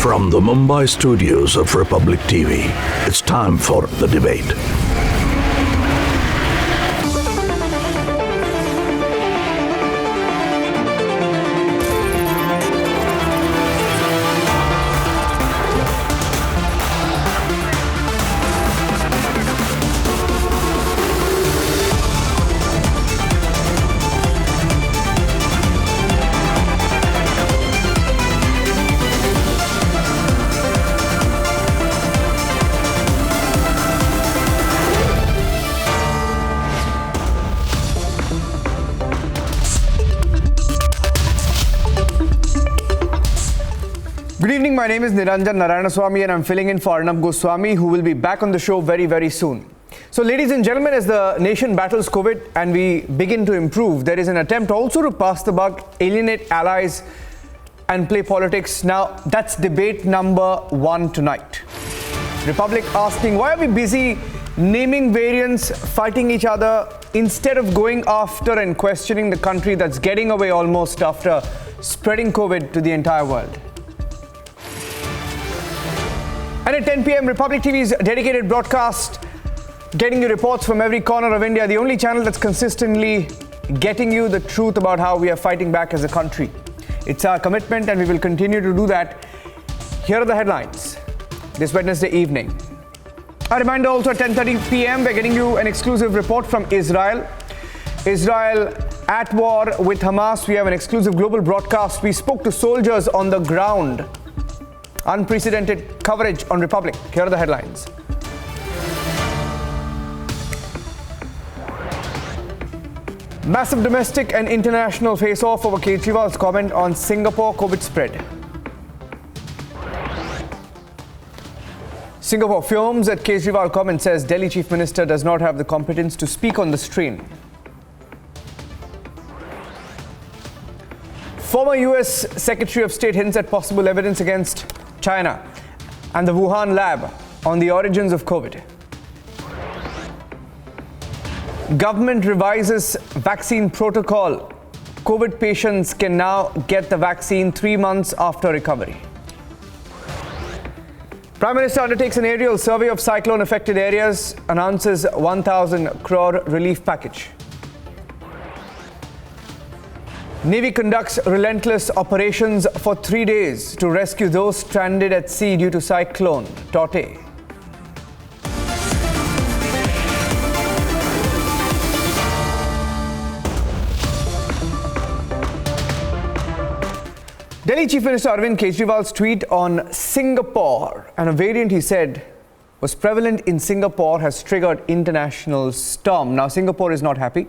From the Mumbai studios of Republic TV, it's time for The Debate. Good evening, my name is Niranjan Narayanaswamy and I'm filling in for Arnab Goswami, who will be back on the show very, very soon. So ladies and gentlemen, as the nation battles COVID and we begin to improve, there is an attempt also to pass the buck, alienate allies and play politics. Now, that's debate number 1 tonight. Republic asking, why are we busy naming variants, fighting each other, instead of going after and questioning the country that's getting away almost after spreading COVID to the entire world? And at 10 p.m., Republic TV's dedicated broadcast, getting you reports from every corner of India, the only channel that's consistently getting you the truth about how we are fighting back as a country. It's our commitment and we will continue to do that. Here are the headlines this Wednesday evening. A reminder also at 10:30 p.m., we're getting you an exclusive report from Israel. Israel at war with Hamas. We have an exclusive global broadcast. We spoke to soldiers on the ground. Unprecedented coverage on Republic. Here are the headlines. Massive domestic and international face-off over Kejriwal's comment on Singapore COVID spread. Singapore fumes at Kejriwal comment, says Delhi Chief Minister does not have the competence to speak on the strain. Former US Secretary of State hints at possible evidence against China and the Wuhan lab on the origins of COVID. Government revises vaccine protocol. COVID patients can now get the vaccine 3 months after recovery. Prime Minister undertakes an aerial survey of cyclone-affected areas, announces 1,000 crore relief package. Navy conducts relentless operations for 3 days to rescue those stranded at sea due to cyclone Tauktae. Delhi Chief Minister Arvind Kejriwal's tweet on Singapore and a variant he said was prevalent in Singapore has triggered international storm. Now, Singapore is not happy,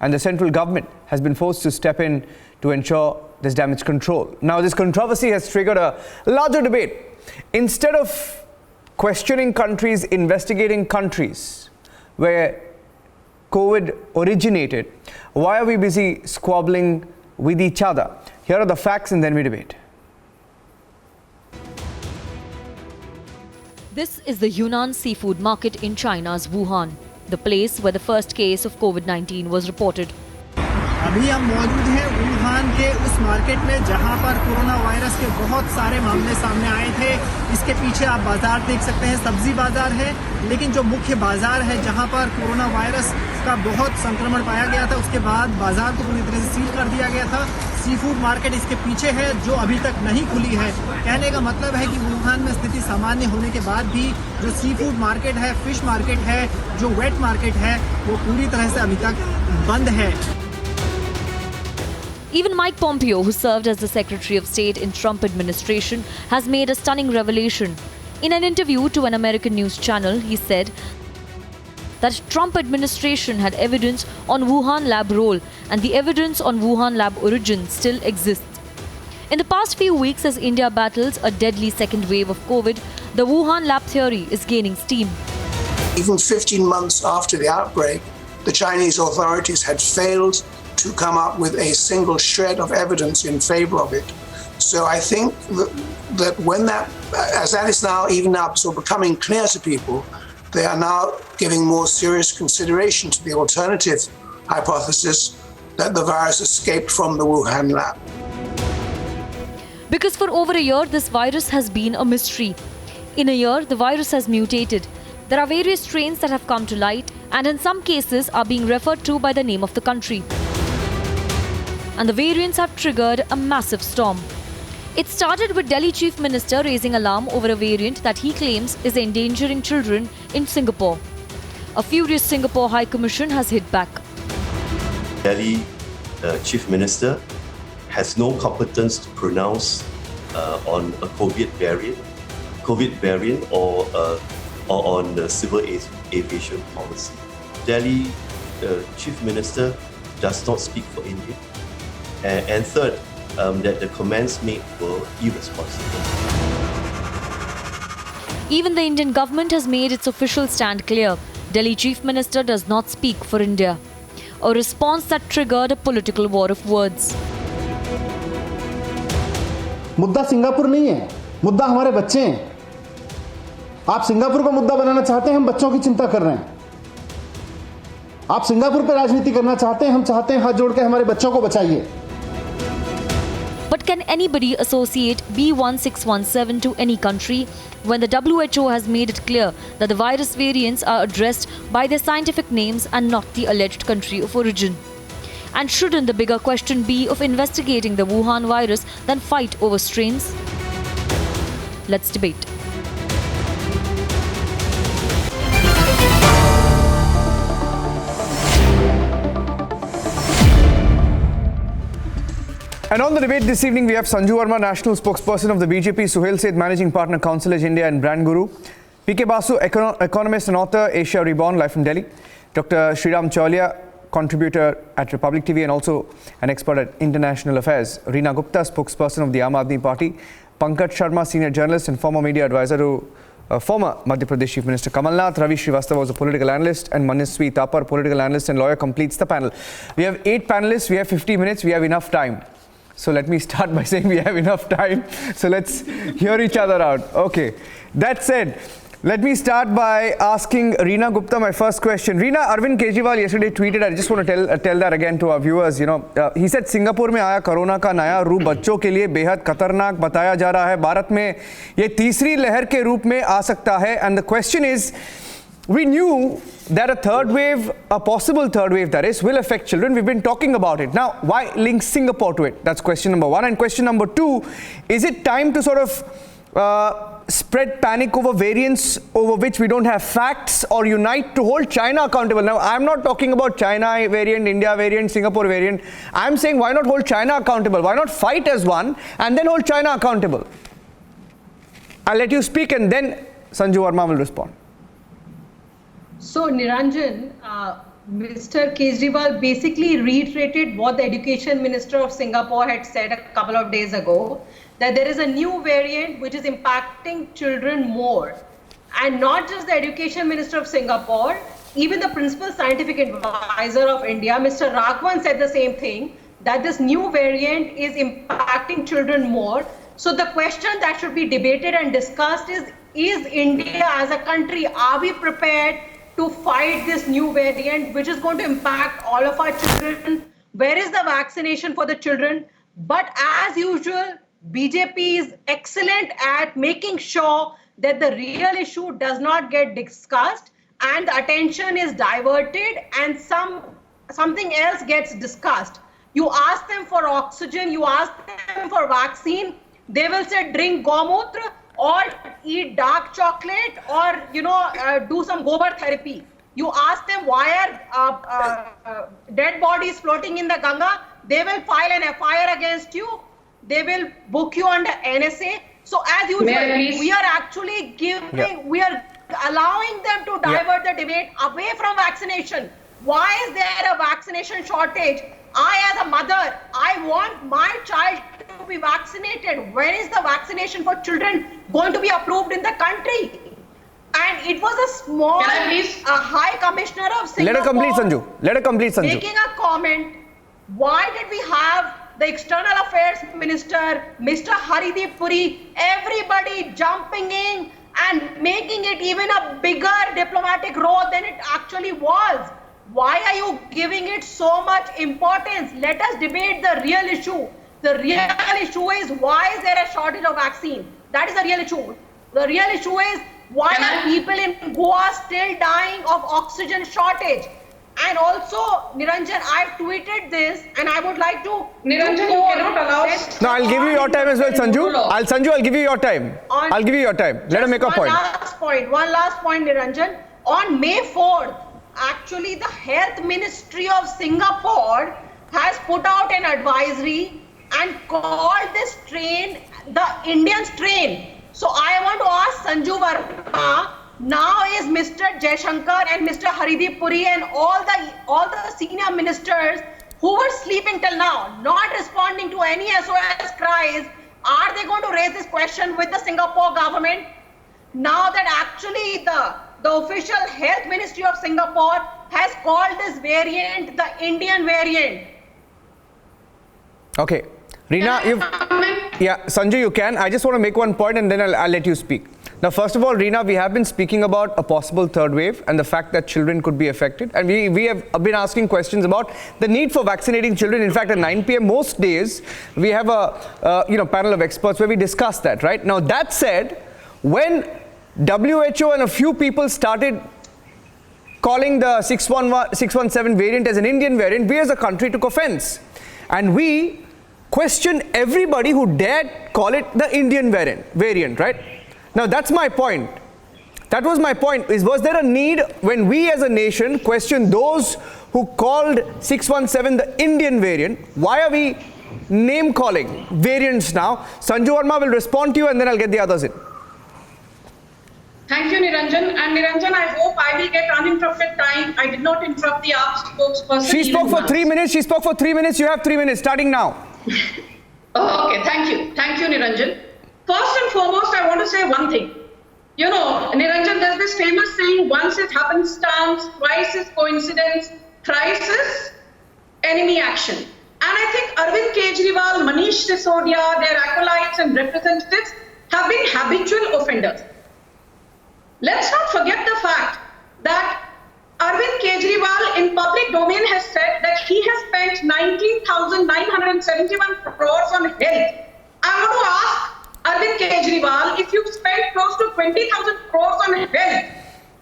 and the central government has been forced to step in to ensure there's damage control. Now, this controversy has triggered a larger debate. Instead of questioning countries, investigating countries where COVID originated, why are we busy squabbling with each other? Here are the facts and then we debate. This is the Yunnan seafood market in China's Wuhan, the place where the first case of COVID-19 was reported. अभी हम मौजूद हैं Wuhan के उस market में जहां पर corona virus के बहुत सारे मामले सामने आए थे। इसके पीछे आप बाजार देख सकते हैं, सब्जी बाजार है, लेकिन जो मुख्य बाजार है जहां पर कोरोना वायरस का बहुत संक्रमण पाया गया था, उसके बाद बाजार को पूरी तरह से सील कर दिया गया था। सी फूड मार्केट इसके पीछे है, जो अभी तक नहीं खुली है। कहने का मतलब है कि वुहान में स्थिति सामान्य होने के बाद भी जो सी फूड मार्केट है, फिश मार्केट है, जो वेट मार्केट है, वो पूरी तरह से अभी तक बंद है। Even Mike Pompeo, who served as the Secretary of State in Trump administration, has made a stunning revelation. In an interview to an American news channel, he said that Trump administration had evidence on Wuhan lab role and the evidence on Wuhan lab origin still exists. In the past few weeks, as India battles a deadly second wave of COVID, the Wuhan lab theory is gaining steam. Even 15 months after the outbreak, the Chinese authorities had failed to come up with a single shred of evidence in favor of it. So I think that when as that is now even now sort of becoming clear to people, they are now giving more serious consideration to the alternative hypothesis that the virus escaped from the Wuhan lab. Because for over a year, this virus has been a mystery. In a year, the virus has mutated. There are various strains that have come to light and in some cases are being referred to by the name of the country. And the variants have triggered a massive storm. It started with Delhi Chief Minister raising alarm over a variant that he claims is endangering children in Singapore. A furious Singapore High Commission has hit back. Delhi Chief Minister has no competence to pronounce on a COVID variant or on the civil aviation policy. Delhi Chief Minister does not speak for India. And third, that the comments made were irresponsible. Even the Indian government has made its official stand clear. Delhi Chief Minister does not speak for India. A response that triggered a political war of words. मुद्दा Singapore नहीं है, मुद्दा हमारे बच्चे हैं। आप Singapore को मुद्दा बनाना चाहते हैं, हम बच्चों की चिंता कर रहे हैं। आप सिंगापुर पे राजनीति करना चाहते हैं, हम चाहते हैं हाथ जोड़ के हमारे बच्चों को बचाइए। But can anybody associate B1617 to any country when the WHO has made it clear that the virus variants are addressed by their scientific names and not the alleged country of origin? And shouldn't the bigger question be of investigating the Wuhan virus than fight over strains? Let's debate. And on the debate this evening, we have Sanju Verma, national spokesperson of the BJP, Suhail Seth, managing partner, Counsel Edge India and Brand Guru, PK Basu, economist and author, Asia Reborn, live from Delhi, Dr. Sriram Chaulia, contributor at Republic TV and also an expert at international affairs, Reena Gupta, spokesperson of the Aam Aadmi Party, Pankaj Sharma, senior journalist and former media advisor to former Madhya Pradesh Chief Minister Kamal Nath, Ravi Srivastava was a political analyst, and Manaswi Thapar, political analyst and lawyer, completes the panel. We have 8 panelists, we have 50 minutes, we have enough time. So let me start by saying we have enough time. So let's hear each other out. Okay. That said, let me start by asking Reena Gupta my first question. Reena, Arvind Kejriwal yesterday tweeted, I just want to tell that again to our viewers, he said Singapore में आया corona का नया रूप बच्चों के लिए बेहद खतरनाक बताया जा रहा है. भारत में ये तीसरी लहर के रूप में आ सकता है. And the question is, we knew that a possible third wave that is, will affect children. We've been talking about it. Now, why link Singapore to it? That's question number 1. And question number 2, is it time to sort of spread panic over variants over which we don't have facts, or unite to hold China accountable? Now, I'm not talking about China variant, India variant, Singapore variant. I'm saying why not hold China accountable? Why not fight as one and then hold China accountable? I'll let you speak and then Sanju Verma will respond. So, Niranjan, Mr. Kejriwal basically reiterated what the Education Minister of Singapore had said a couple of days ago, that there is a new variant which is impacting children more. And not just the Education Minister of Singapore, even the Principal Scientific Advisor of India, Mr. Raghavan, said the same thing, that this new variant is impacting children more. So the question that should be debated and discussed is India as a country, are we prepared to fight this new variant which is going to impact all of our children? Where is the vaccination for the children? But as usual, BJP is excellent at making sure that the real issue does not get discussed and the attention is diverted and something else gets discussed. You ask them for oxygen, you ask them for vaccine, they will say drink gomutra or eat dark chocolate or, do some gobar therapy. You ask them why are dead bodies floating in the Ganga, they will file an FIR against you. They will book you under NSA. So as usual, we are actually we are allowing them to divert the debate away from vaccination. Why is there a vaccination shortage? I, as a mother, I want my child to be vaccinated. When is the vaccination for children going to be approved in the country? And it was a small, High Commissioner of Singapore. Let her complete, Sanju. Making a comment. Why did we have the External Affairs Minister, Mr. Harideep Puri, everybody jumping in and making it even a bigger diplomatic role than it actually was? Why are you giving it so much importance? Let us debate the real issue. The real issue is, why is there a shortage of vaccine? That is the real issue. The real issue is, why are people in Goa still dying of oxygen shortage? And also, Niranjan, I've tweeted this, and I would like to... Niranjan, you cannot allow... No, I'll give you your time as well, Sanju. Sanju, I'll give you your time. I'll give you your time. Let her make a point. One last point, Niranjan. On May 4th, actually, the Health Ministry of Singapore has put out an advisory and called this strain the Indian strain. So I want to ask Sanju Verma, now is Mr. Jaishankar and Mr. Harideep Puri and all the senior ministers who were sleeping till now, not responding to any SOS cries, are they going to raise this question with the Singapore government? Now that actually the official health ministry of Singapore has called this variant the Indian variant. Okay. Reena, Sanju, you can. I just want to make one point and then I'll let you speak. Now, first of all, Reena, we have been speaking about a possible third wave and the fact that children could be affected. And we have been asking questions about the need for vaccinating children. In fact, at 9 p.m. most days, we have a panel of experts where we discuss that, right? Now, that said, when WHO and a few people started calling the 617 variant as an Indian variant, we as a country took offense. And we questioned everybody who dared call it the Indian variant, right? Now, that's my point. That was my point. Was there a need when we as a nation questioned those who called 617 the Indian variant? Why are we name calling variants now? Sanju Verma will respond to you and then I'll get the others in. Thank you, Niranjan. And Niranjan, I hope I will get uninterrupted time. I did not interrupt the AAP spokesperson. She spoke for 3 minutes. She spoke for 3 minutes. You have 3 minutes starting now. Okay, thank you. Thank you, Niranjan. First and foremost, I want to say one thing. You know, Niranjan, there's this famous saying, once is happenstance, twice is coincidence, thrice is enemy action. And I think Arvind Kejriwal, Manish Sisodia, their acolytes and representatives have been habitual offenders. Let's not forget the fact that Arvind Kejriwal in public domain has said that he has spent 19,971 crores on health. I want to ask Arvind Kejriwal, if you've spent close to 20,000 crores on health,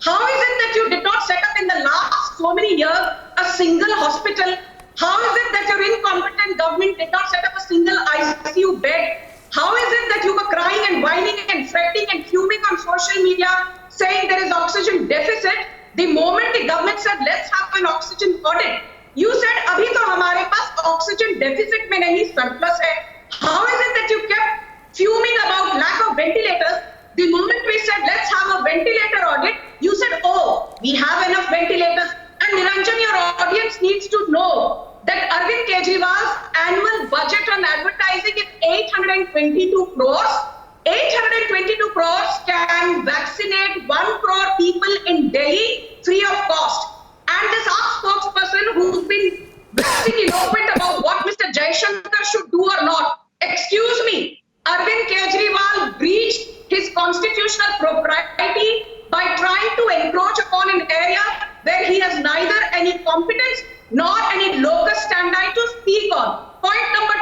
how is it that you did not set up in the last so many years a single hospital? How is it that your incompetent government did not set up a single ICU bed? How is it that you were crying and whining and fretting and fuming on social media saying there is oxygen deficit? The moment the government said, let's have an oxygen audit, you said, abhi to hamare paas oxygen deficit mein nahi, surplus hai. How is it that you kept fuming about lack of ventilators? The moment we said, let's have a ventilator audit, you said, oh, we have enough ventilators. And Niranjan, your audience needs to know that Arvind Kejriwal's annual budget on advertising is 822 crores. 822 crores can vaccinate 1 crore people in Delhi free of cost. And this spokesperson who's been waxing eloquent about what Mr. Jaishankar should do or not. Excuse me, Arvind Kejriwal breached his constitutional propriety by trying to encroach upon an area where he has neither any competence nor any locus standi to speak on. Point number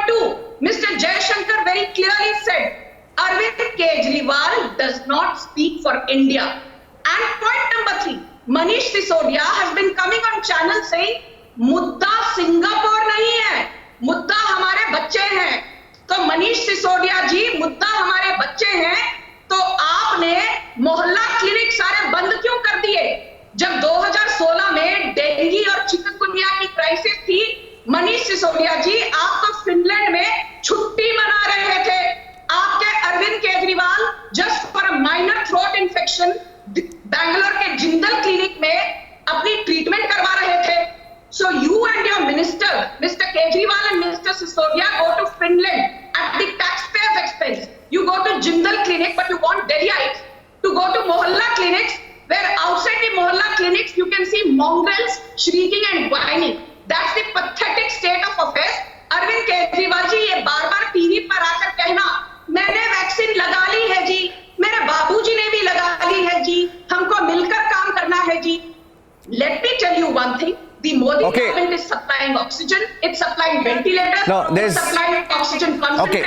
2, Mr. Jaishankar very clearly said, Arvind Kejriwal does not speak for India. And point number 3, Manish Sisodia has been coming on channel saying, मुद्दा Singapore नहीं है, मुद्दा हमारे बच्चे हैं. तो मनीष सिसोदिया जी, मुद्दा हमारे बच्चे हैं, तो आपने मोहल्ला क्लिनिक सारे बंद क्यों कर दिए? जब 2016 में डेंगू और चिकनगुनिया की क्राइसिस थी, मनीष सिसोदिया जी, आप तो फिनलैंड में छुट्टी मना रहे थे. आपके Arvind Kejriwal just for a minor throat infection Bangalore के जिंदल क्लिनिक में अपनी ट्रीटमेंट करवा रहे थे. So you and your minister, Mr. Kejriwal and Mr. Sisodia, go to Finland at the taxpayers' expense. You go to Jindal clinic, but you want Delhiites to go to Mohalla clinics, where outside the Mohalla clinics you can see mongrels shrieking and whining. That's the pathetic state of affairs. Arvind Kejriwal ji, ये बार-बार TV पर आकर कहना, मैंने vaccine लगा ली है जी, मेरे बाबूजी ने भी लगा ली है जी, हमको मिलकर काम करना है जी. Let me tell you one thing. The Modi government is supplying oxygen, it's supplying ventilators, it's supplying oxygen. oxygen concentrators. Okay,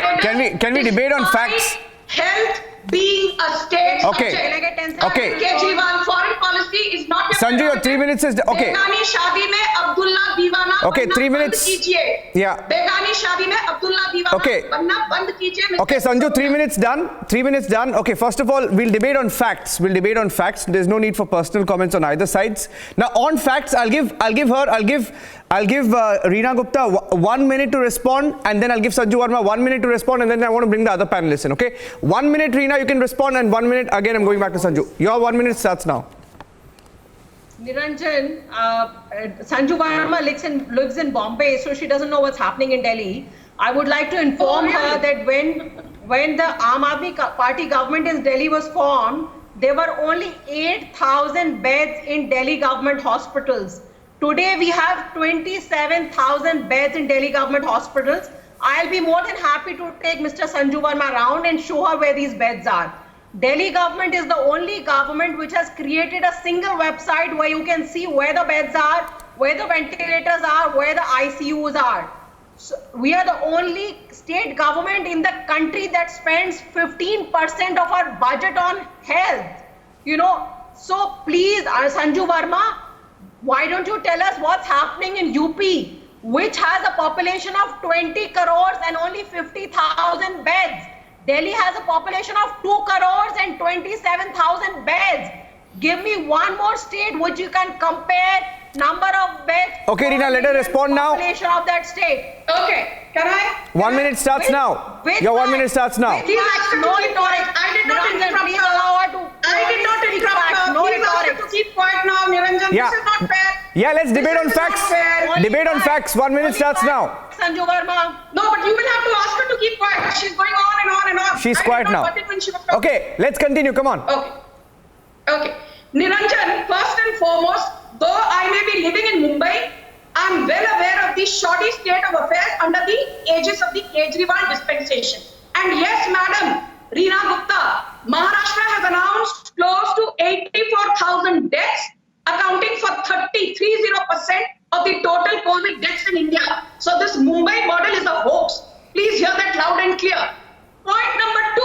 can we debate on despite facts? Health being a state Okay. subject. Okay. Kejriwal, foreign policy is not your Sanju, your 3 minutes is okay. बेगानी शादी में अब्दुल्ला दीवाना Okay, बनना 3 बंद minutes. कीजिए। Yeah. बेगानी शादी में अब्दुल्ला दीवाना Okay. बनना बंद कीजिए। Okay, Sanju, 3 minutes done. 3 minutes done. Okay, first of all, we'll debate on facts. We'll debate on facts. There's no need for personal comments on either sides. Now, on facts, I'll give Reena Gupta 1 minute to respond, and then I'll give Sanju Verma 1 minute to respond, and then I want to bring the other panelists in. Okay, 1 minute, Reena, you can respond, and 1 minute again. I'm going back to Sanju. Your 1 minute starts now. Niranjan, Sanju Verma lives in Bombay, so she doesn't know what's happening in Delhi. I would like to inform her that when the Aam Aadmi Party government in Delhi was formed, there were only 8,000 beds in Delhi government hospitals. Today we have 27,000 beds in Delhi government hospitals. I'll be more than happy to take Mr. Sanju Verma around and show her where these beds are. Delhi government is the only government which has created a single website where you can see where the beds are, where the ventilators are, where the ICUs are. So we are the only state government in the country that spends 15% of our budget on health. You know, so please, Sanju Verma, why don't you tell us what's happening in UP, which has a population of 20 crores and only 50,000 beds. Delhi has a population of 2 crores and 27,000 beds. Give me one more state which you can compare number of beds. Okay, Reena, let her respond now. Population of that state. Okay, can I? 1 minute starts now. Your 1 minute starts now. Please ask her to keep quiet. I did not interrupt Please her. allow her to. I did not interrupt her. No Please ask her rhetoric. to keep quiet now, Niranjan. Yeah. This is not fair. Yeah, let's debate on This is not facts. fair. Debate on facts. 1 minute starts now. Sanju Verma. No, but you will have to ask her to keep quiet. She's going on and on and on. She's I quiet did not now. cut it when she was talking. Okay, let's continue. Come on. Okay. Okay. Niranjan, first and foremost, though I may be living in Mumbai, I'm well aware of the shoddy state of affairs under the aegis of the Kejriwal dispensation. And yes, Madam Reena Gupta, Maharashtra has announced close to 84,000 deaths, accounting for 30% of the total COVID deaths in India. So this Mumbai model is a hoax. Please hear that loud and clear. Point number 2,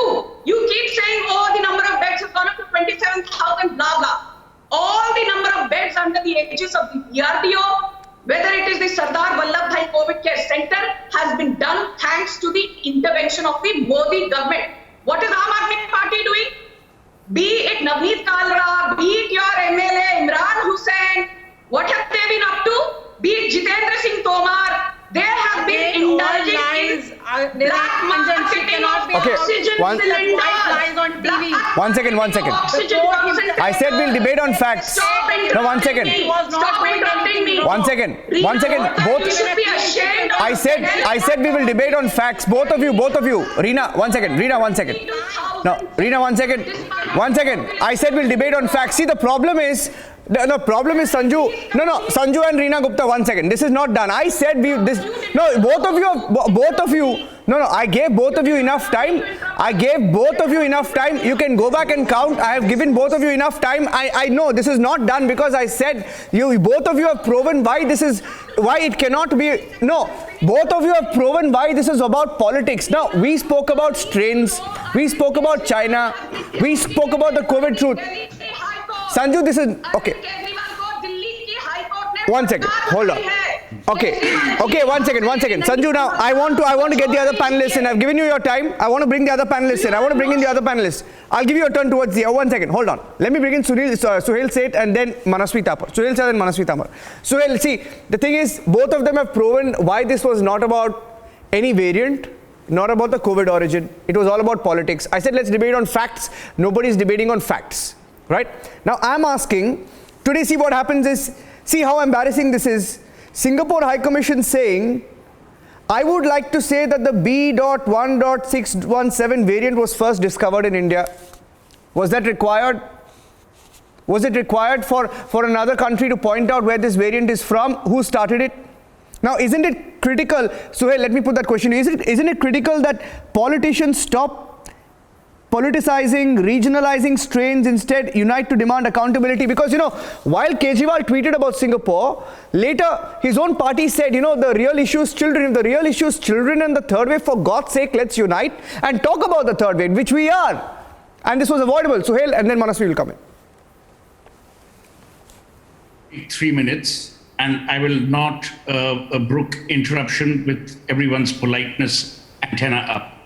you keep saying, oh, the number of beds has gone up to 27,000, blah, blah. All the number of beds under the aegis of the DRDO, whether it is the Sardar Vallabhbhai COVID Care Center, has been done thanks to the intervention of the Modi government. What is Aam Aadmi Party doing? Be it Navneet Kalra, be it your MLA Imran Hussain, what have they been up to? Be it Jitendra Singh Tomar, they have been indulging in black marketing of oxygen cylinders. Lies on TV. 1 second, 1 second. I said we'll debate on facts. No, 1 second. Stop interrupting me. 1 second. 1 second. You should be ashamed of I said we will debate on facts. Both of you. Reena, 1 second. Reena, 1 second. No, Reena, 1 second. 1 second. I said we'll debate on facts. See, the problem is Sanju. No, Sanju and Reena Gupta, 1 second. This is not done. I said both of you. No, I gave both of you enough time. You can go back and count. I have given both of you enough time. I know this is not done because I said both of you have proven why it cannot be. No, both of you have proven why this is about politics. Now, we spoke about strains. We spoke about China. We spoke about the COVID truth. Sanju, this is okay. 1 second. Hold on. Okay, 1 second. Sanju, now I want to get the other panelists in. I've given you your time. I want to bring the other panelists in. I want to bring in the other panelists. I'll give you a turn towards the 1 second. Hold on. Let me bring in Suhail Seth and then Manasvi Thapar. Suhail Seth and Manasvi Thapar. Suhail, see, the thing is, both of them have proven why this was not about any variant, not about the COVID origin. It was all about politics. I said let's debate on facts. Nobody's debating on facts. Right? Now I'm asking, today see what happens is, see how embarrassing this is. Singapore High Commission saying, I would like to say that the B.1.617 variant was first discovered in India. Was that required? Was it required for another country to point out where this variant is from? Who started it? Now, isn't it critical? Suhail, let me put that question. Isn't it critical that politicians stop politicizing, regionalizing strains. Instead, unite to demand accountability. Because, while Kejriwal tweeted about Singapore, later his own party said, the real issue is children. If the real issue is children and the third wave, for God's sake, let's unite and talk about the third wave, which we are. And this was avoidable. Suhail, and then Manasvi will come in. 3 minutes, and I will not brook interruption with everyone's politeness antenna up.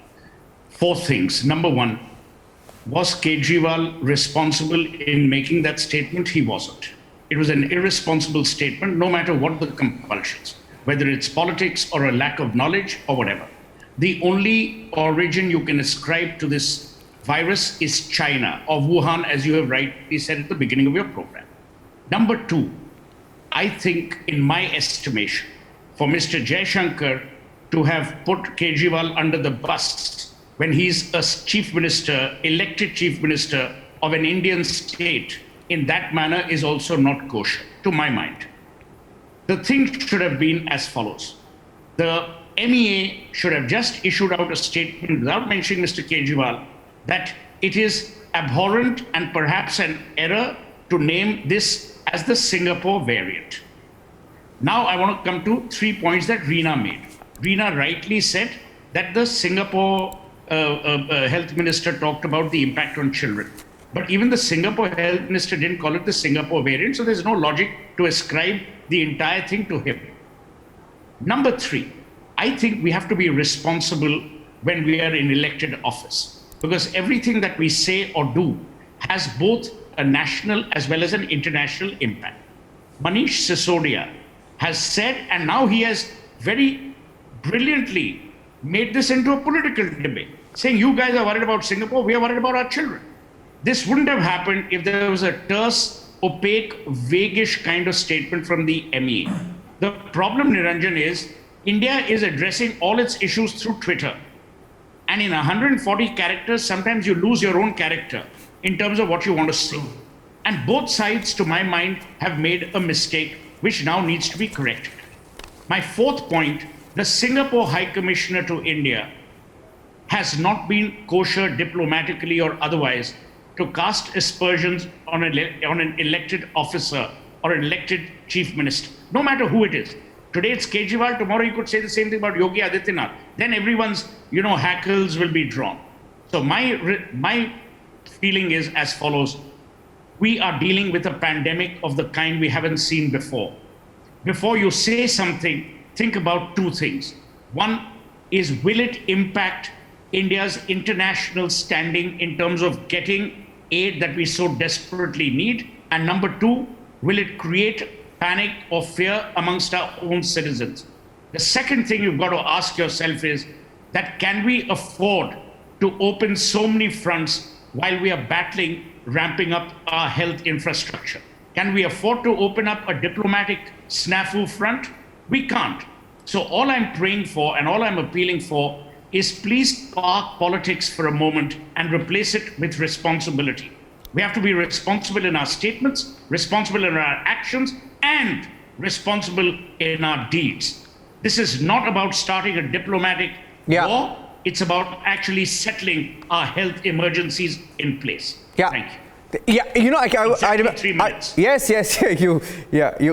4 things. Number 1, was Kejriwal responsible in making that statement? He wasn't. It was an irresponsible statement, no matter what the compulsions, whether it's politics or a lack of knowledge or whatever. The only origin you can ascribe to this virus is China, or Wuhan, as you have rightly said at the beginning of your program. Number 2, I think, in my estimation, for Mr. Jaishankar to have put Kejriwal under the bus when he's a chief minister, elected chief minister of an Indian state, in that manner is also not kosher, to my mind. The thing should have been as follows. The MEA should have just issued out a statement without mentioning Mr. Kejriwal that it is abhorrent and perhaps an error to name this as the Singapore variant. Now I want to come to 3 points that Reena made. Reena rightly said that the Singapore health minister talked about the impact on children. But even the Singapore health minister didn't call it the Singapore variant, so there's no logic to ascribe the entire thing to him. Number 3, I think we have to be responsible when we are in elected office, because everything that we say or do has both a national as well as an international impact. Manish Sisodia has said, and now he has very brilliantly made this into a political debate, saying you guys are worried about Singapore, we are worried about our children. This wouldn't have happened if there was a terse, opaque, vaguish kind of statement from the MEA. The problem, Niranjan, is India is addressing all its issues through Twitter. And in 140 characters, sometimes you lose your own character in terms of what you want to say. And both sides, to my mind, have made a mistake, which now needs to be corrected. My 4th point, the Singapore High Commissioner to India has not been kosher diplomatically or otherwise to cast aspersions on an elected officer or an elected chief minister, no matter who it is. Today it's Kejriwal, tomorrow you could say the same thing about Yogi Adityanath. Then everyone's, hackles will be drawn. So my feeling is as follows. We are dealing with a pandemic of the kind we haven't seen before. Before you say something, think about 2 things. One is, will it impact India's international standing in terms of getting aid that we so desperately need? And number 2, will it create panic or fear amongst our own citizens? The second thing you've got to ask yourself is that can we afford to open so many fronts while we are battling ramping up our health infrastructure? Can we afford to open up a diplomatic snafu front? We can't. So all I'm praying for and all I'm appealing for is please park politics for a moment and replace it with responsibility. We have to be responsible in our statements, responsible in our actions, and responsible in our deeds. This is not about starting a diplomatic war. It's about actually settling our health emergencies in place. Thank you. Yeah, Exactly 3 minutes. Yes, you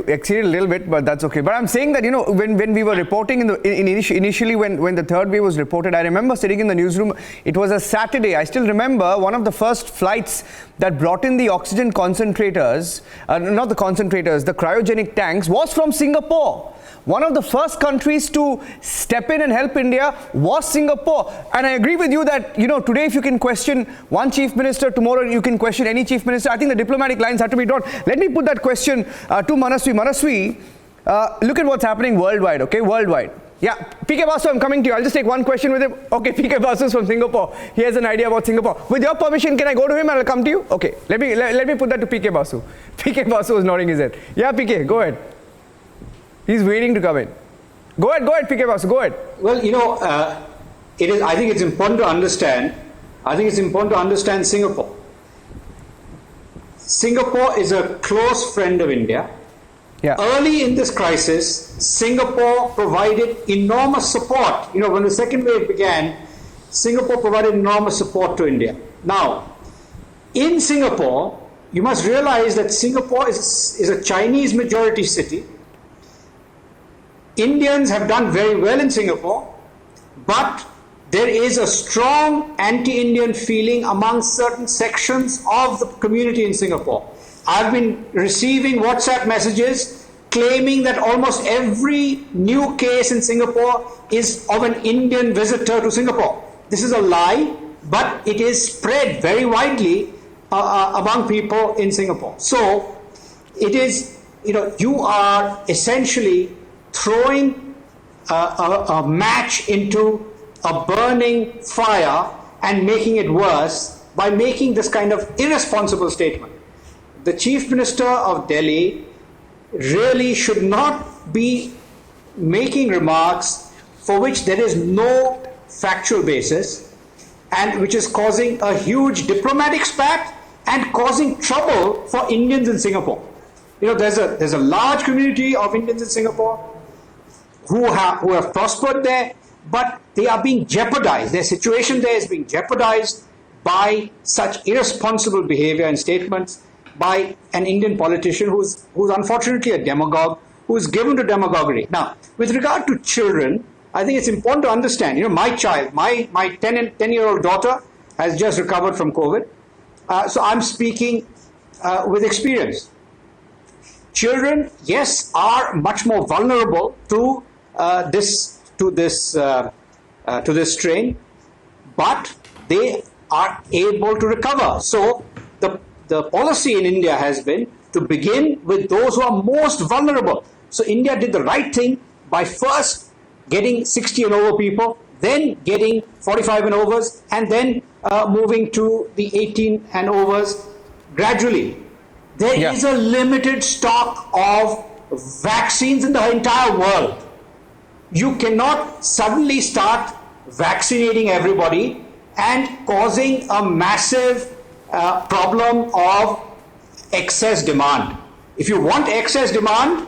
exceeded a little bit, but that's okay. But I'm saying that, when we were reporting initially when the third wave was reported, I remember sitting in the newsroom. It was a Saturday. I still remember one of the first flights that brought in the oxygen concentrators, not the concentrators, the cryogenic tanks, was from Singapore. One of the first countries to step in and help India was Singapore. And I agree with you that, today if you can question one chief minister, tomorrow you can question any chief minister. I think the diplomatic lines have to be drawn. Let me put that question to Manasvi. Manasvi, look at what's happening worldwide, okay? Worldwide. Yeah, PK Basu, I'm coming to you. I'll just take one question with him. Okay, PK Basu is from Singapore. He has an idea about Singapore. With your permission, can I go to him and I'll come to you? Okay, let me put that to PK Basu. PK Basu is nodding his head. Yeah, PK, go ahead. He's waiting to come in. Go ahead, PK Basu, go ahead. Well, I think it's important to understand. I think it's important to understand Singapore. Singapore is a close friend of India. Yeah. Early in this crisis, Singapore provided enormous support. When the second wave began, Singapore provided enormous support to India. Now, in Singapore, you must realize that Singapore is a Chinese majority city. Indians have done very well in Singapore, but there is a strong anti-Indian feeling among certain sections of the community in Singapore. I've been receiving WhatsApp messages claiming that almost every new case in Singapore is of an Indian visitor to Singapore. This is a lie, but it is spread very widely among people in Singapore. So it is, you are essentially throwing a match into a burning fire and making it worse by making this kind of irresponsible statement. The Chief Minister of Delhi really should not be making remarks for which there is no factual basis and which is causing a huge diplomatic spat and causing trouble for Indians in Singapore. There's a large community of Indians in Singapore who have prospered there, but they are being jeopardized. Their situation there is being jeopardized by such irresponsible behavior and statements by an Indian politician who's unfortunately a demagogue, who is given to demagoguery. Now, with regard to children, I think it's important to understand, my child, my 10-year-old daughter has just recovered from COVID. So I'm speaking with experience. Children, yes, are much more vulnerable to this strain, but they are able to recover. So the policy in India has been to begin with those who are most vulnerable. So India did the right thing by first getting 60 and over people, then getting 45 and overs, and then moving to the 18 and overs gradually. There is a limited stock of vaccines in the entire world. You cannot suddenly start vaccinating everybody and causing a massive problem of excess demand. If you want excess demand,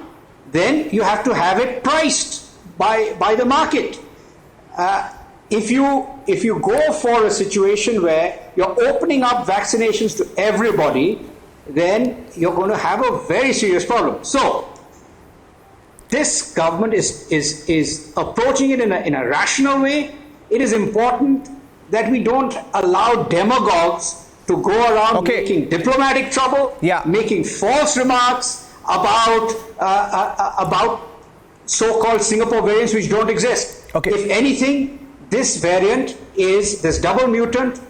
then you have to have it priced by the market. If you go for a situation where you're opening up vaccinations to everybody, then you're going to have a very serious problem. So this government is approaching it in a rational way. It is important that we don't allow demagogues to go around making diplomatic trouble, making false remarks about so-called Singapore variants which don't exist. If anything, this variant is this double mutant.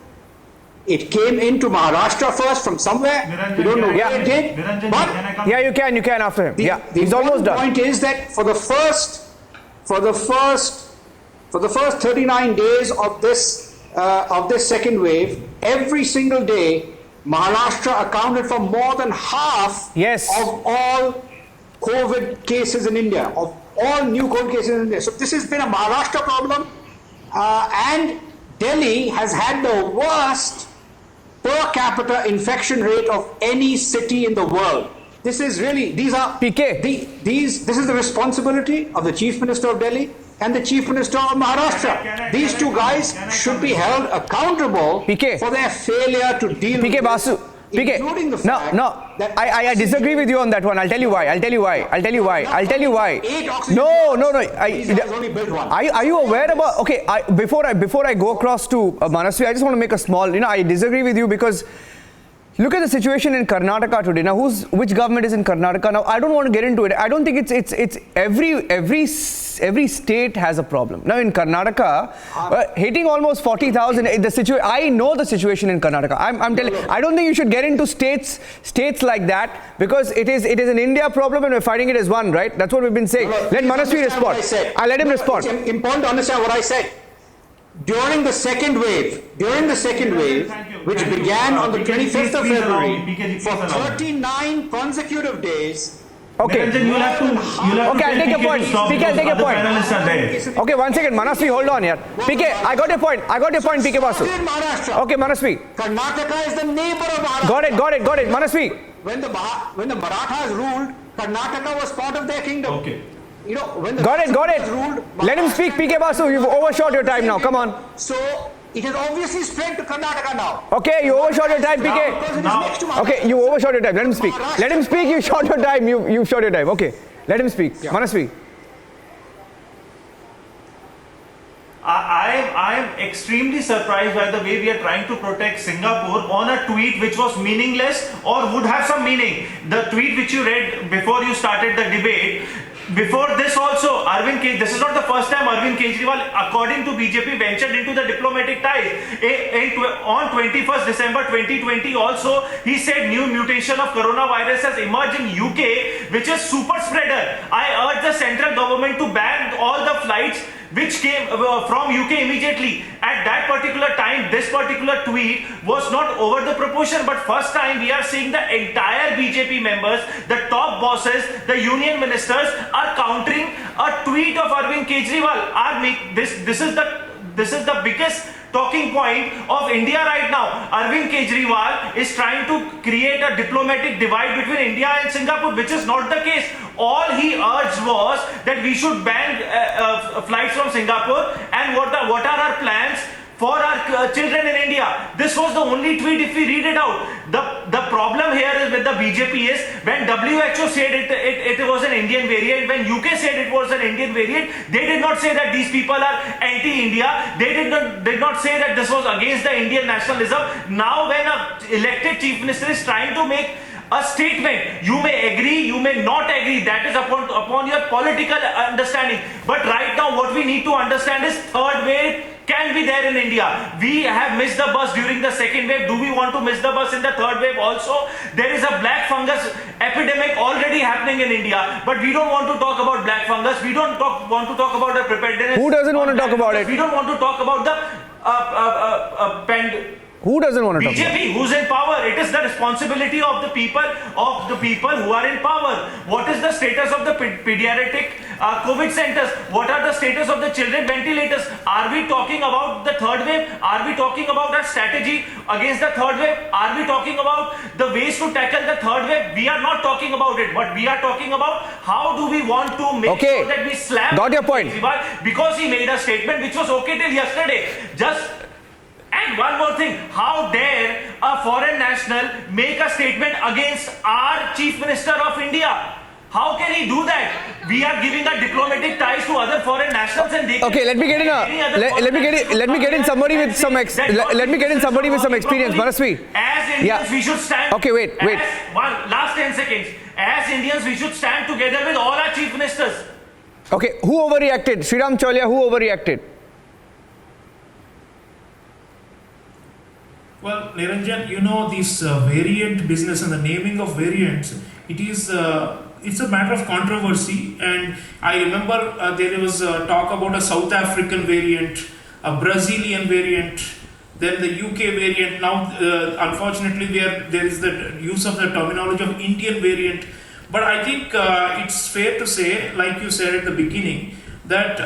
It came into Maharashtra first from somewhere. We don't know where it did. But you can after him. He's almost done. The point is that for the first 39 days of this second wave, every single day, Maharashtra accounted for more than half of all COVID cases in India, of all new COVID cases in India. So this has been a Maharashtra problem, and Delhi has had the worst per capita infection rate of any city in the world. This is really, this is the responsibility of the Chief Minister of Delhi and the Chief Minister of Maharashtra. These two guys should be held accountable for their failure to deal with this, including the fact that I disagree with you on that one. I'll tell you why. Are you aware about? Before I go across to Manasvi, I just want to make a small. I disagree with you because look at the situation in Karnataka today. Now, which government is in Karnataka? Now, I don't want to get into it. I don't think it's every state has a problem. Now, in Karnataka, hitting almost 40,000. I know the situation in Karnataka. I'm telling. I don't think you should get into states like that because it is an India problem and we're fighting it as one, right? That's what we've been saying. Let Manasvi respond. I'll let him respond. It's important to understand what I said. During the second wave, which began on the 25th of February, for 39 consecutive days. Okay, I'll take your point. PK, I'll take your point. Okay, one second. Manasvi, hold on here. PK, I got your point, PK Basu. Okay, Manasvi. Karnataka is the neighbor of Maharashtra. Got it. Manasvi. When the Marathas ruled, Karnataka was part of their kingdom. Okay. Got it. Let him speak, PK Basu. You've overshot your time now. Come on. So It has obviously spread to Karnataka now. Okay, you overshot your time, PK. Because it is next to Maharashtra. Okay, you overshot your time. Let him speak. Let him speak. You shot your time. You shot your time. Okay, let him speak. Manasvi. I am extremely surprised by the way we are trying to protect Singapore on a tweet which was meaningless or would have some meaning. The tweet which you read before you started the debate. Before this also, this is not the first time Arvind Kejriwal, according to BJP, ventured into the diplomatic ties. On 21st December 2020 also, he said new mutation of coronavirus has emerged in UK, which is super spreader. I urge the central government to ban all the flights which came from UK immediately. At that particular time, this particular tweet was not over the proportion, but first time we are seeing the entire BJP members, the top bosses, the union ministers are countering a tweet of Arvind Kejriwal. This is the biggest talking point of India right now. Arvind Kejriwal is trying to create a diplomatic divide between India and Singapore, which is not the case. All he urged was that we should ban flights from Singapore, and what are our plans for our children in India. This was the only tweet if we read it out. The problem here is with the BJP is when WHO said it was an Indian variant, when UK said it was an Indian variant, they did not say that these people are anti-India. They did not say that this was against the Indian nationalism. Now when an elected chief minister is trying to make a statement, you may agree, you may not agree, that is upon your political understanding. But right now what we need to understand is third wave can be there in India. We have missed the bus during the second wave. Do we want to miss the bus in the third wave also? There is a black fungus epidemic already happening in India, but we don't want to talk about black fungus. We don't want to talk about the preparedness. Who doesn't want to talk about it? We don't want to talk about the Who doesn't want to talk about it? BJP, who's in power? It is the responsibility of the people who are in power. What is the status of the pediatric COVID centers? What are the status of the children ventilators? Are we talking about the third wave? Are we talking about a strategy against the third wave? Are we talking about the ways to tackle the third wave? We are not talking about it, but we are talking about how do we want to make sure that we slam Got your point. because he made a statement which was okay till yesterday. And one more thing, how dare a foreign national make a statement against our Chief Minister of India? How can he do that? We are giving a diplomatic ties to other foreign nationals, and they Okay, let me get in somebody with some experience. Manasvi. As Indians, we should stand. Okay, wait. Last 10 seconds. As Indians, we should stand together with all our chief ministers. Okay, who overreacted? Sriram Cholia, who overreacted? Well, Niranjan, you know this variant business and the naming of variants, it's a matter of controversy, and I remember there was talk about a South African variant, a Brazilian variant, then the UK variant. Now, unfortunately, there is the use of the terminology of Indian variant. But I think it's fair to say, like you said at the beginning, that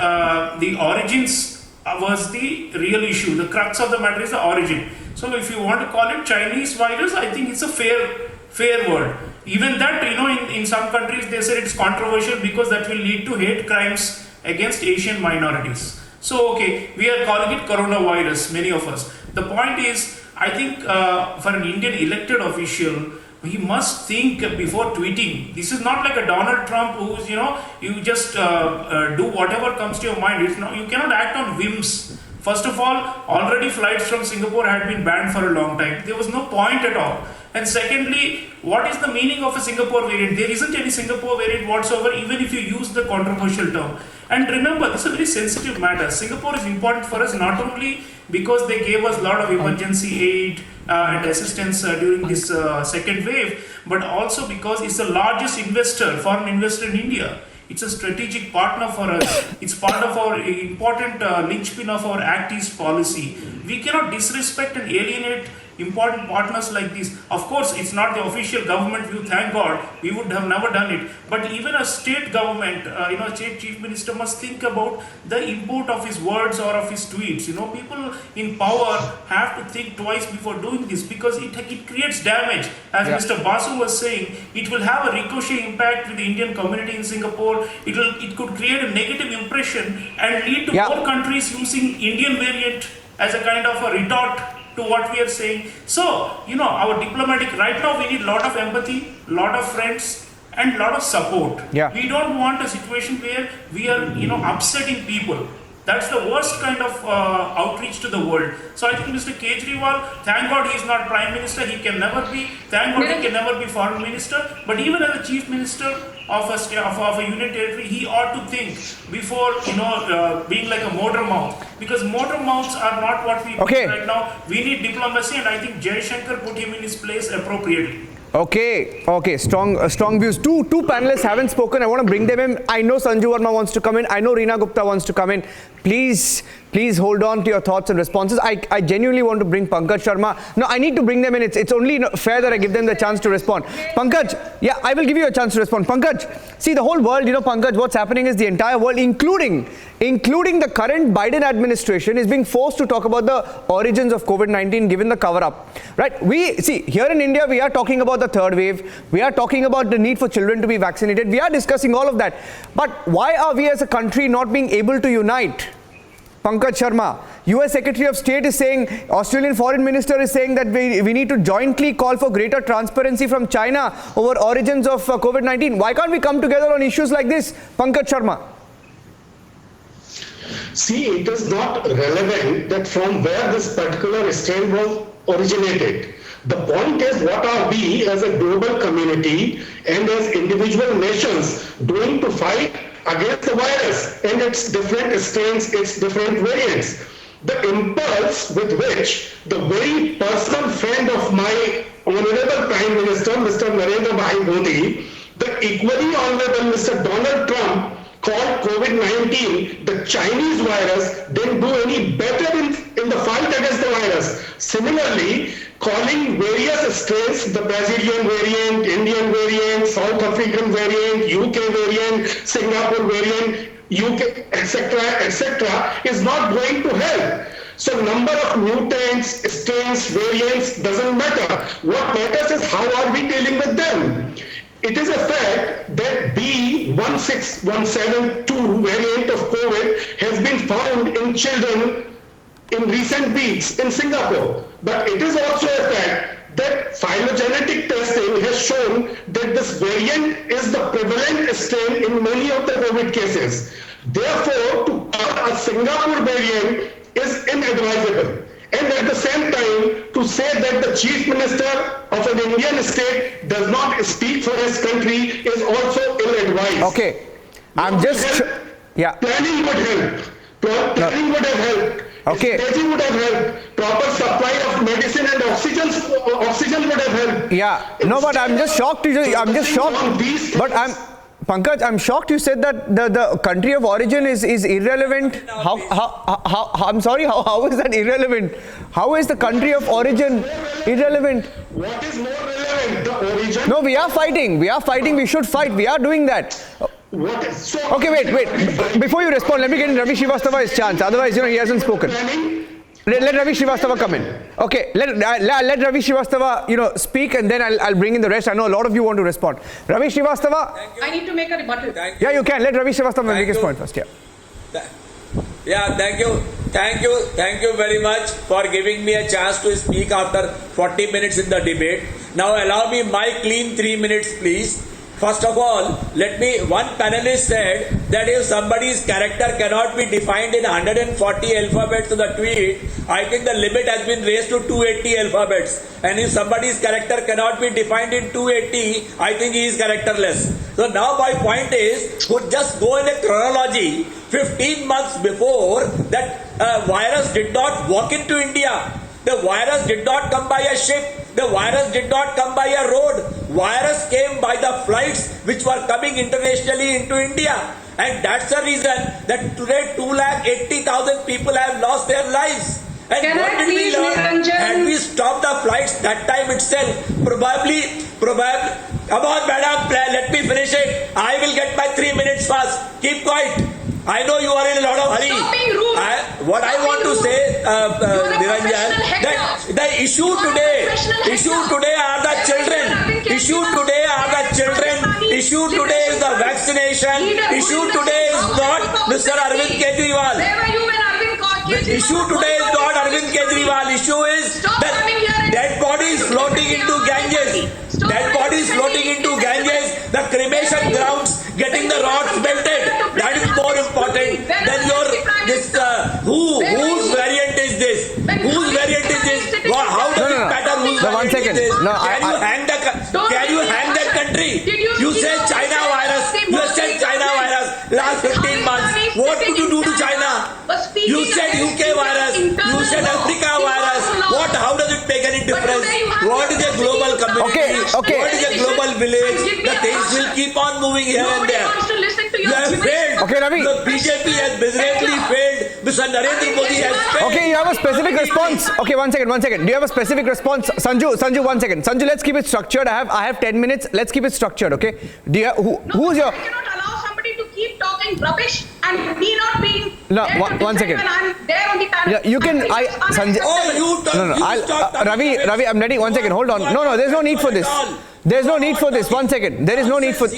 the origins was the real issue. The crux of the matter is the origin. So if you want to call it Chinese virus, I think it's a fair word. Even that, in some countries they said it's controversial because that will lead to hate crimes against Asian minorities. So okay, we are calling it coronavirus, many of us. The point is, I think for an Indian elected official, he must think before tweeting. This is not like a Donald Trump who's, you just do whatever comes to your mind. You cannot act on whims. First of all, already flights from Singapore had been banned for a long time. There was no point at all. And secondly, what is the meaning of a Singapore variant? There isn't any Singapore variant whatsoever, even if you use the controversial term. And remember, this is a very sensitive matter. Singapore is important for us not only because they gave us a lot of emergency aid and assistance during this second wave, but also because it's the largest foreign investor in India. It's a strategic partner for us. It's part of our important linchpin of our Act East policy. We cannot disrespect and alienate important partners like this. Of course, it's not the official government view, thank God. We would have never done it. But even a state government, state chief minister must think about the import of his words or of his tweets. People in power have to think twice before doing this because it creates damage. As Mr. Basu was saying, it will have a ricochet impact with the Indian community in Singapore. It could create a negative impression and lead to more countries using Indian variant as a kind of a retort to what we are saying. So, our diplomatic, right now we need a lot of empathy, lot of friends, and lot of support. Yeah. We don't want a situation where we are, upsetting people. That's the worst kind of outreach to the world. So I think Mr. Kejriwal, thank God he is not Prime Minister, he can never be. Thank God he can never be Foreign Minister. But even as a Chief Minister of a union territory, he ought to think before, being like a motor mouth. Because motor mouths are not what we need right now. We need diplomacy, and I think Jai Shankar put him in his place appropriately. Okay, strong views. Two panelists haven't spoken. I want to bring them in. I know Sanju Verma wants to come in. I know Reena Gupta wants to come in. Please hold on to your thoughts and responses. I genuinely want to bring Pankaj Sharma. No, I need to bring them in. It's only fair that I give them the chance to respond. Pankaj, yeah, I will give you a chance to respond. Pankaj, see, the whole world, Pankaj, what's happening is the entire world, including the current Biden administration, is being forced to talk about the origins of COVID-19 given the cover-up. Right? Here in India, we are talking about the third wave. We are talking about the need for children to be vaccinated. We are discussing all of that. But why are we as a country not being able to unite? Pankaj Sharma, US Secretary of State is saying, Australian Foreign Minister is saying that we need to jointly call for greater transparency from China over origins of COVID-19. Why can't we come together on issues like this? Pankaj Sharma. See, it is not relevant that from where this particular strain was originated. The point is, what are we as a global community and as individual nations doing to fight against the virus and its different strains, its different variants? The impulse with which the very personal friend of my Honorable Prime Minister, Mr. Narendra Bhai Modi, the equally Honorable Mr. Donald Trump, called COVID-19 the Chinese virus, didn't do any better in the fight against the virus. Similarly, calling various strains, the Brazilian variant, Indian variant, South African variant, UK variant, Singapore variant, UK, etc., is not going to help. So number of mutants, strains, variants doesn't matter. What matters is how are we dealing with them. It is a fact that B16172 variant of COVID has been found in children in recent weeks in Singapore. But it is also a fact that phylogenetic testing has shown that this variant is the prevalent strain in many of the COVID cases. Therefore, to call a Singapore variant is inadvisable. And at the same time, to say that the Chief Minister of an Indian state does not speak for his country is also ill-advised. Okay, I'm just... Yeah. Planning would help. Planning would have helped. Okay. Staging would have helped. Proper supply of medicine and oxygen would have helped. Yeah. No, but I'm just shocked. But Pankaj, I'm shocked you said that the country of origin is irrelevant. I'm sorry, how is that irrelevant? How is the country of origin irrelevant? What is more relevant, the origin? No, we are fighting, we should fight, we are doing that. Okay, wait. Before you respond, let me get in Ravi Srivastava his chance, otherwise, he hasn't spoken. Let Ravi Srivastava come in. Okay, let Ravi Srivastava, speak, and then I'll bring in the rest. I know a lot of you want to respond. Ravi Srivastava. I need to make a rebuttal. Yeah, you can. Let Ravi Srivastava make his point first. Yeah. Yeah, thank you very much for giving me a chance to speak after 40 minutes in the debate. Now allow me my clean 3 minutes, please. First of all, one panelist said that if somebody's character cannot be defined in 140 alphabets to the tweet, I think the limit has been raised to 280 alphabets. And if somebody's character cannot be defined in 280, I think he is characterless. So now my point is, could just go in a chronology, 15 months before that virus did not walk into India. The virus did not come by a ship. The virus did not come by a road. Virus came by the flights which were coming internationally into India. And that's the reason that today 280,000 people have lost their lives. And what did we learn? Had we stopped the flights that time itself, probably, come on madam, let me finish it. I will get my 3 minutes fast. Keep quiet. I know you are in a lot of hurry. What I want to say, Niranjan, that the issue today are the children. Issue today is the vaccination. Issue today is not Mr. Arvind Kejriwal. Where were you when Arvind issue today is not Arvind Kejriwal. Issue is that dead bodies floating into Ganges. Dead bodies floating into Ganges. The cremation grounds getting the rods melted. That is more important than your this. Whose variant is this? Whose variant is this? How does it matter whose variant is this? Can you hang that country? You said China virus. You have said China virus last 15 months. What did you do to China? You said UK virus. You said Africa virus. How does it make any difference? What is a global community? Okay. What is a global village? The things will keep on moving here and there. You have failed. Okay, Ravi. The BJP has miserably failed. Mr. Narendra Modi has failed. Okay, you have a specific response. Okay, one second. Do you have a specific response? Sanju, 1 second. Sanju, let's keep it structured. I have 10 minutes. Let's keep it structured, okay? Who's your... I cannot allow somebody to keep talking rubbish and me not being... No, 1 second. When I'm there on the panel. Yeah, you can... Sanjay... Ravi, I'm ready. 1 second. Hold on. No, there's no need for this. There's no need for this. 1 second. There is no need for...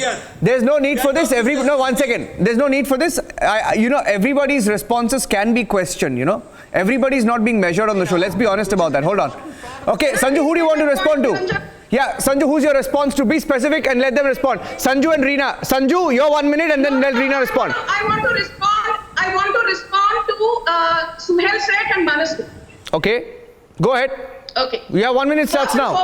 There's no need for this. No, 1 second. There's no need for this. Everybody's responses can be questioned, Everybody's not being measured on the show. Let's be honest about that. Hold on. Okay, Sanju, who do you want to respond to? Yeah, Sanju, who's your response to? Be specific and let them respond. Sanju and Reena. Sanju, your 1 minute and then let Reena respond. I want to respond to Suhail Seth and Manas. Okay, go ahead. Okay. Yeah, 1 minute starts now.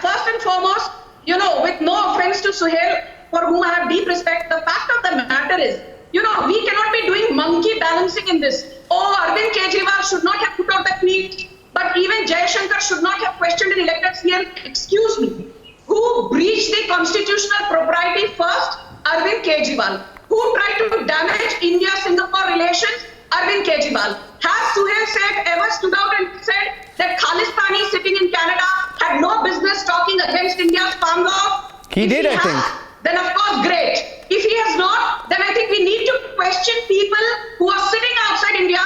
First and foremost, with no offense to Suhail, for whom I have deep respect, the fact of the matter is, we cannot be doing monkey balancing in this. Arvind Kejriwal should not have put out the tweet, but even Jaishankar should not have questioned an elected CM. Excuse me. Who breached the constitutional propriety first? Arvind Kejriwal. Who tried to damage India-Singapore relations? Arvind Kejriwal. Has Suhail Seth ever stood out and said that Khalistani sitting in Canada had no business talking against India's palm law? He did, I think. Then of course, great. If he has not, then I think we need to question people who are sitting outside India,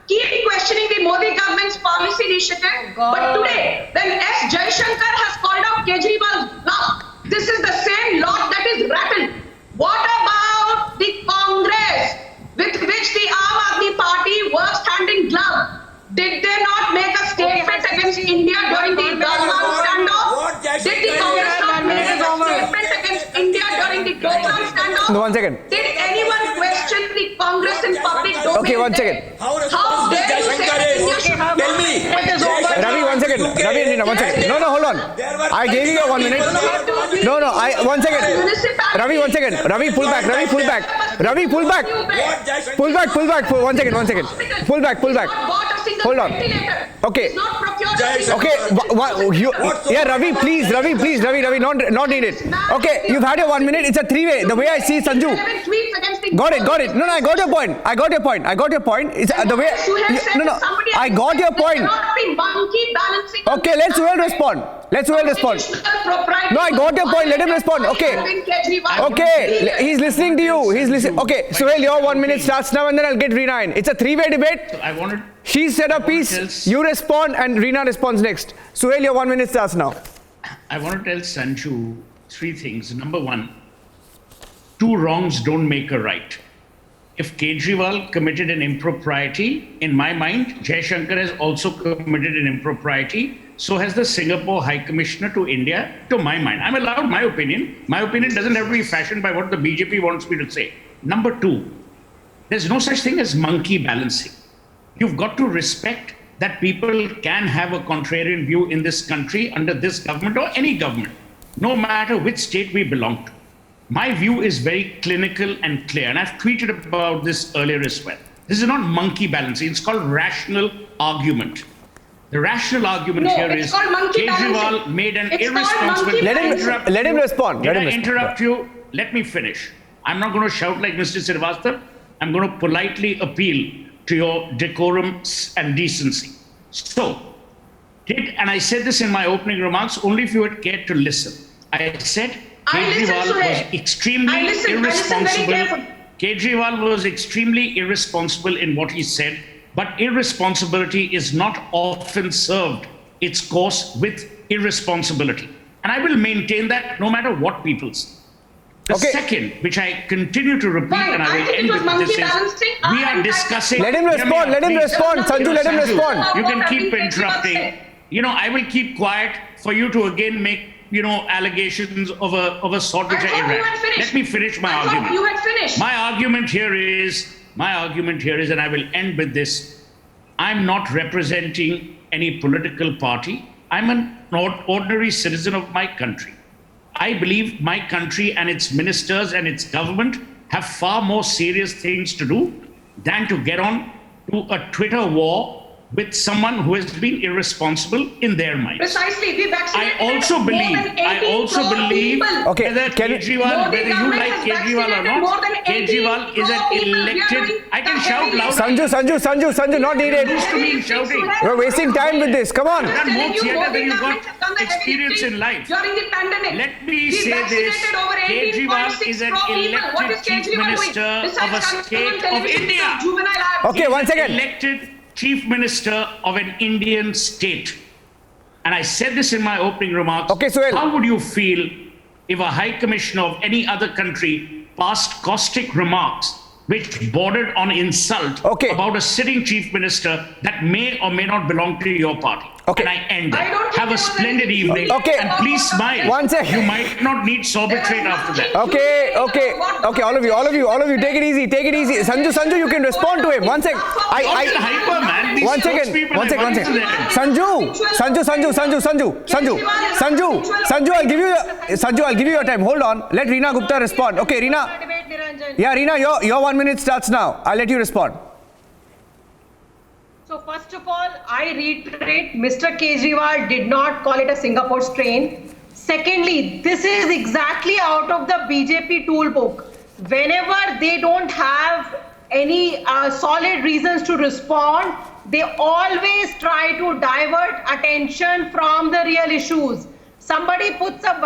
keep questioning the Modi government's policy initiative. But today, when S. Jaishankar has called out Kejriwal's bluff, this is the same lot that is rattled. What about the Congress with which the Aam Aadmi Party works hand in glove? Did they not make a statement against India during the Galwan standoff? Did the Congress not make a statement against India during the Galwan standoff? No, 1 second. Did anyone question the Congress in public domain? Okay, 1 second. How dare you say that India should have... Tell me. Ravi, 1 second. Ravi and Reena, 1 second. No, hold on. I gave you your 1 minute. No, 1 second. Ravi, 1 second. Ravi, pull back. Ravi, pull back. 1 second. Pull back. Hold on. Okay. Yeah, Ravi, please, Ravi, not need it. Okay, you've had your 1 minute. It's a three-way. The way I see Sanju. Got it. No, I got your point. It's the way. I got your point. Okay, let Suhail respond. No, I got your point. Let him respond. Okay, he's listening to you. Okay, Suhail, your 1 minute starts now and then I'll get Reena in. It's a three-way debate. She said a piece, you respond and Reena responds next. Suhail, your 1 minute starts now. I want to tell Sanju 3 things. Number 1, 2 wrongs don't make a right. If Kejriwal committed an impropriety, in my mind, Jaishankar has also committed an impropriety. So has the Singapore High Commissioner to India, to my mind. I'm allowed my opinion. My opinion doesn't have to be fashioned by what the BJP wants me to say. Number 2, there's no such thing as monkey balancing. You've got to respect that people can have a contrarian view in this country under this government or any government, no matter which state we belong to. My view is very clinical and clear, and I've tweeted about this earlier as well. This is not monkey balancing, it's called rational argument. The rational argument here is Kejriwal made an irresponsible... Let him respond. Did I interrupt you? Let me finish. I'm not going to shout like Mr. Srivastava. I'm going to politely appeal to your decorum and decency. So, and I said this in my opening remarks only if you had cared to listen. I said Kejriwal was extremely irresponsible. Kejriwal was extremely irresponsible in what he said, but irresponsibility is not often served its course with irresponsibility. And I will maintain that no matter what people say. The second, which I continue to repeat, and I will end with this, is we are discussing. Let him respond. Let him respond. Sanju, let him respond. You can keep interrupting. I will keep quiet for you to again make, allegations of a sort which are irrational. Let me finish my argument. You had finished. My argument here is, and I will end with this. I'm not representing any political party. I'm an ordinary citizen of my country. I believe my country and its ministers and its government have far more serious things to do than to get on to a Twitter war with someone who has been irresponsible in their mind. Precisely, we vaccinated I also believe Okay, whether Kejriwal, whether you like Kejriwal or not, Kejriwal is an elected. I can shout louder. Sanju, not needed. Shouting. We're wasting time with this. Come on. You've done more theatre than you got experience in life. During the pandemic, let me say this: Kejriwal is an elected chief minister of a state of India. Okay, one second. Elected Chief Minister of an Indian state. And I said this in my opening remarks. Okay, Suhail. How would you feel if a High Commissioner of any other country passed caustic remarks which bordered on insult about a sitting Chief Minister that may or may not belong to your party? Okay. And I end there. Have a splendid evening. Okay. And please smile. One second. You might not need sorbitrate after that. Okay, all of you, take it easy. Sanju, you can respond to him. One sec. Hyper, man. These One second. Sanju, I'll give you your time. Hold on. Let Reena Gupta respond. Okay, Reena. Yeah, Reena, your 1 minute starts now. I'll let you respond. So first of all, I reiterate, Mr. Kejriwal did not call it a Singapore strain. Secondly, this is exactly out of the BJP toolbook. Whenever they don't have any solid reasons to respond, they always try to divert attention from the real issues. Somebody puts up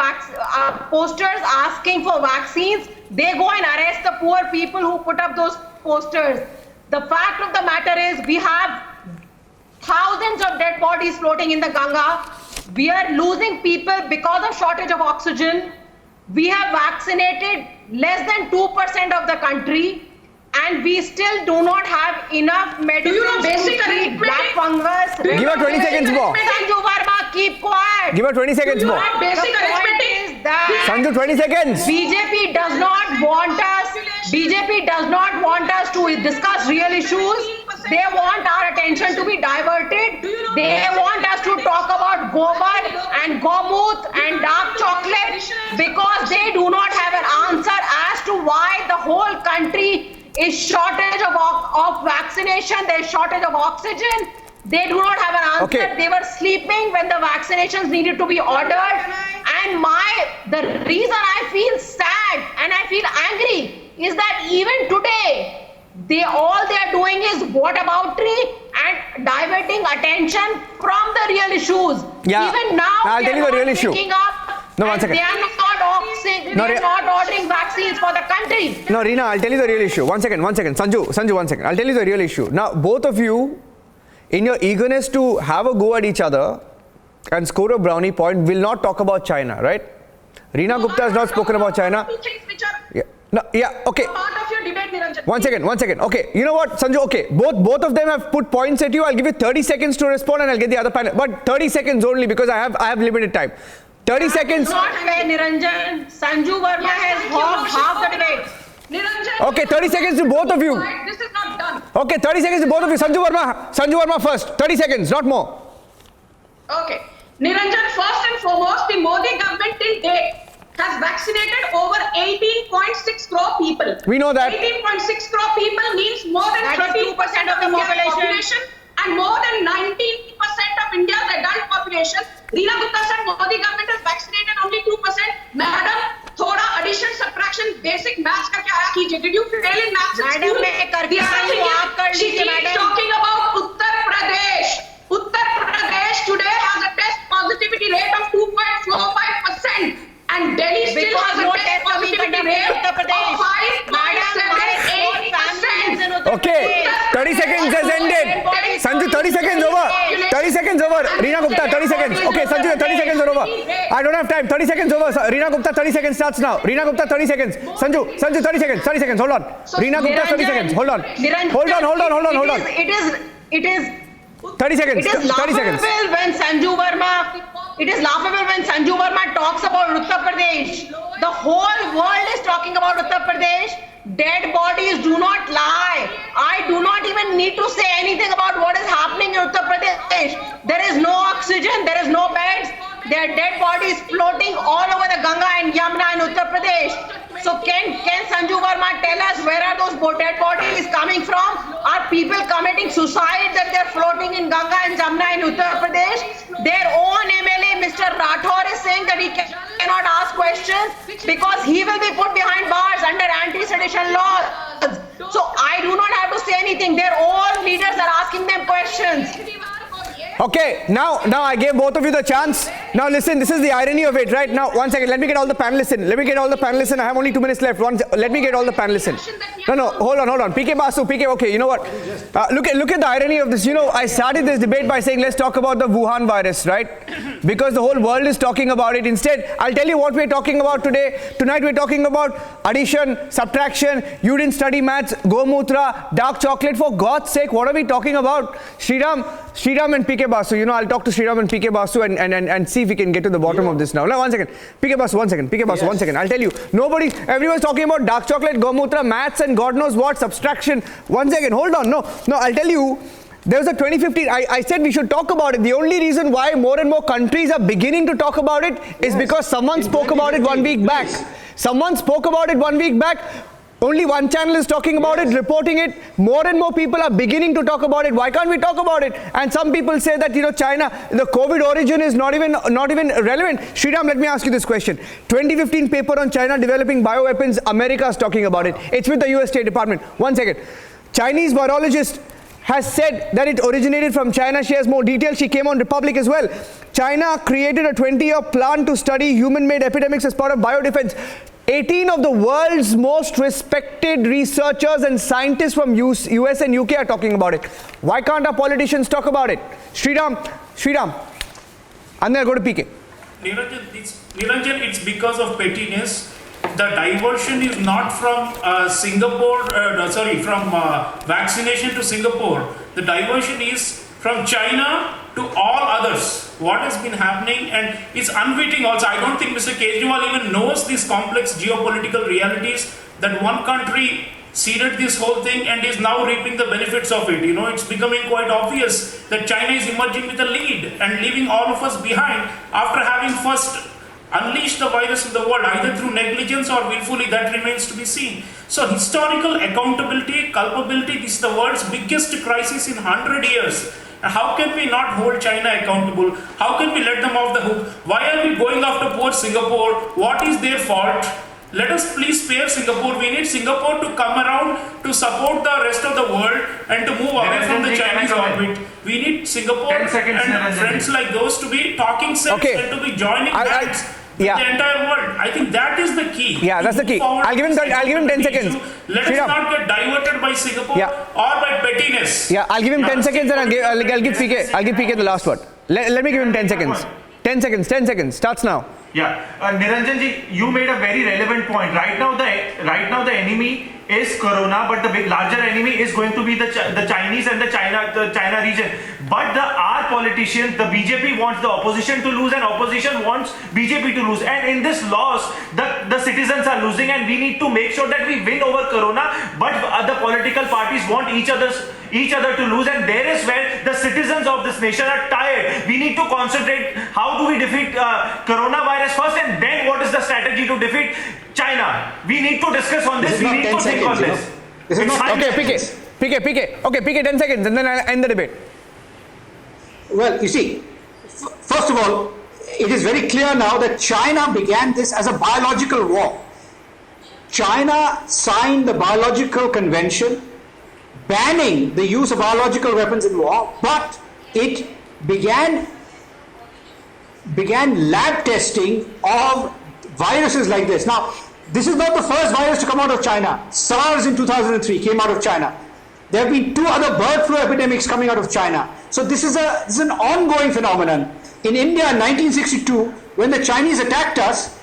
posters asking for vaccines, they go and arrest the poor people who put up those posters. The fact of the matter is we have thousands of dead bodies floating in the Ganga. We are losing people because of shortage of oxygen. We have vaccinated less than 2% of the country, and we still do not have enough medicines to treat black fungus. Give her 20 seconds more. Sanju Verma, keep quiet. Give her 20 seconds more. Sanju, 20 seconds. BJP does not want us to discuss real issues. They want our attention to be diverted. They want us to talk about gobar and gomuth and dark chocolate because they do not have an answer as to why the whole country is shortage of vaccination. There's shortage of oxygen. They do not have an answer. Okay. They were sleeping when the vaccinations needed to be ordered. And the reason I feel sad and I feel angry is that even today, all they are doing is whataboutery and diverting attention from the real issues. Yeah. Even now, I'll tell you the real issue. No, one second. They are not ordering vaccines for the country. No, Reena, I'll tell you the real issue. One second. Sanju, 1 second. I'll tell you the real issue. Now, both of you, in your eagerness to have a go at each other and score a brownie point, will not talk about China, right? Reena Gupta has not spoken about China. Okay. Part of your debate, Niranjan. One second. Okay, you know what, Sanju? Okay, both of them have put points at you. I'll give you 30 seconds to respond, and I'll get the other panel. But 30 seconds only because I have limited time. 30 seconds. Not fair, Niranjan. Sanju Verma has half the debate. Niranjan. Okay, 30 seconds to both of you. This is not done. Okay, 30 seconds to both of you. Sanju Verma first. 30 seconds, not more. Okay. Niranjan, first and foremost, the Modi government till date has vaccinated over 18.6 crore people. We know that. 18.6 crore people means more than 30% of the population and more than 19% of India's adult population. Reena Gupta said Modi government has vaccinated only 2%. Madam, thoda addition, subtraction, basic maths ka kya kijiye? Did you fail in maths at school? She keeps talking about Uttar Pradesh. Uttar Pradesh today has a test positivity rate of 2.45%. And Delhi still has a test positivity rate of 5.78%. Okay, 30 seconds has ended. Sanju, 30 seconds over. 30 seconds over. Reena Gupta, 30 seconds. Okay, Sanju, 30 seconds are over. I don't have time. 30 seconds over. Reena Gupta, 30 seconds starts now. Reena Gupta, 30 seconds. Sanju, 30 seconds. 30 seconds. Hold on. Reena Gupta, 30 seconds. Hold on. Hold on. It is 30 seconds. It is 30 seconds. laughable when Sanju Verma talks about Uttar Pradesh. The whole world is talking about Uttar Pradesh. Dead bodies do not lie. I do not even need to say anything about what is happening in Uttar Pradesh. There is no oxygen, there is no beds. There are dead bodies floating all over the Ganga and Yamuna in Uttar Pradesh. So can Sanju Verma tell us where are those dead bodies coming from? Are people committing suicide that they're floating in Ganga and Jamuna in Uttar Pradesh? Their own MLA, Mr. Rathore, is saying that he cannot ask questions because he will be put behind bars under anti-sedition laws. So I do not have to say anything. Their own leaders are asking them questions. Okay, now I gave both of you the chance. Now listen, this is the irony of it, right? Now, 1 second, let me get all the panelists in. I have only 2 minutes left. Let me get all the panelists in. No, hold on. PK Basu, okay, you know what? Look at the irony of this. You know, I started this debate by saying, let's talk about the Wuhan virus, right? Because the whole world is talking about it. Instead, I'll tell you what we're talking about today. Tonight we're talking about addition, subtraction, you didn't study maths, Gomutra, dark chocolate. For God's sake, what are we talking about? Sriram and PK Basu, you know, I'll talk to Sriram and PK Basu and see if we can get to the bottom of this now. Now, 1 second. PK Basu, 1 second. PK Basu, yes. 1 second. I'll tell you. Everyone's talking about dark chocolate, Gomutra, maths and God knows what, subtraction. 1 second. Hold on. No, I'll tell you. There was a 2015, I said we should talk about it. The only reason why more and more countries are beginning to talk about it is because someone spoke about it 1 week back. Only one channel is talking about it, reporting it. More and more people are beginning to talk about it. Why can't we talk about it? And some people say that, you know, China, the COVID origin is not even relevant. Sriram, let me ask you this question. 2015 paper on China developing bioweapons, America is talking about it. It's with the US State Department. 1 second. Chinese virologist has said that it originated from China. She has more details. She came on Republic as well. China created a 20-year plan to study human-made epidemics as part of biodefense. 18 of the world's most respected researchers and scientists from US and UK are talking about it. Why can't our politicians talk about it? Sriram, and then I'll go to PK. Niranjan, it's because of pettiness. The diversion is not from vaccination to Singapore. The diversion is from China to all others. What has been happening, and it's unwitting also. I don't think Mr. Kejriwal even knows these complex geopolitical realities, that one country seeded this whole thing and is now reaping the benefits of it. You know, it's becoming quite obvious that China is emerging with a lead and leaving all of us behind after having first unleashed the virus in the world, either through negligence or willfully. That remains to be seen. So historical accountability, culpability, this is the world's biggest crisis in 100 years. How can we not hold China accountable? How can we let them off the hook? Why are we going after poor Singapore? What is their fault? Let us please spare Singapore. We need Singapore to come around to support the rest of the world and to move away from the Chinese orbit. We need Singapore and friends like those to be talking sense and to be joining hands with the entire world. I think that is the key. Yeah, that's the key. I'll give him 10 seconds. Let us not get diverted by Singapore or by pettiness. Yeah, I'll give him 10 seconds and I'll give PK the last word. Let me give him 10 seconds. 10 seconds. Starts now. Yeah, Niranjan ji, you made a very relevant point. Right now the enemy is Corona, but the larger enemy is going to be the Chinese and the China region. But our politicians, the BJP wants the opposition to lose, and opposition wants BJP to lose. And in this loss, the citizens are losing, and we need to make sure that we win over Corona. But the political parties want each other to lose, and there is where the citizens of this nation are tired. We need to concentrate how do we defeat coronavirus first, and then what is the strategy to defeat China. We need to discuss on this. We need to think on this. Okay, PK. Okay, PK, 10 seconds, and then I'll end the debate. Well, you see, first of all, it is very clear now that China began this as a biological war. China signed the biological convention banning the use of biological weapons in war, but it began lab testing of viruses like this. Now, this is not the first virus to come out of China. SARS in 2003 came out of China. There have been 2 other bird flu epidemics coming out of China. So this is an ongoing phenomenon. in India in 1962, when the Chinese attacked us,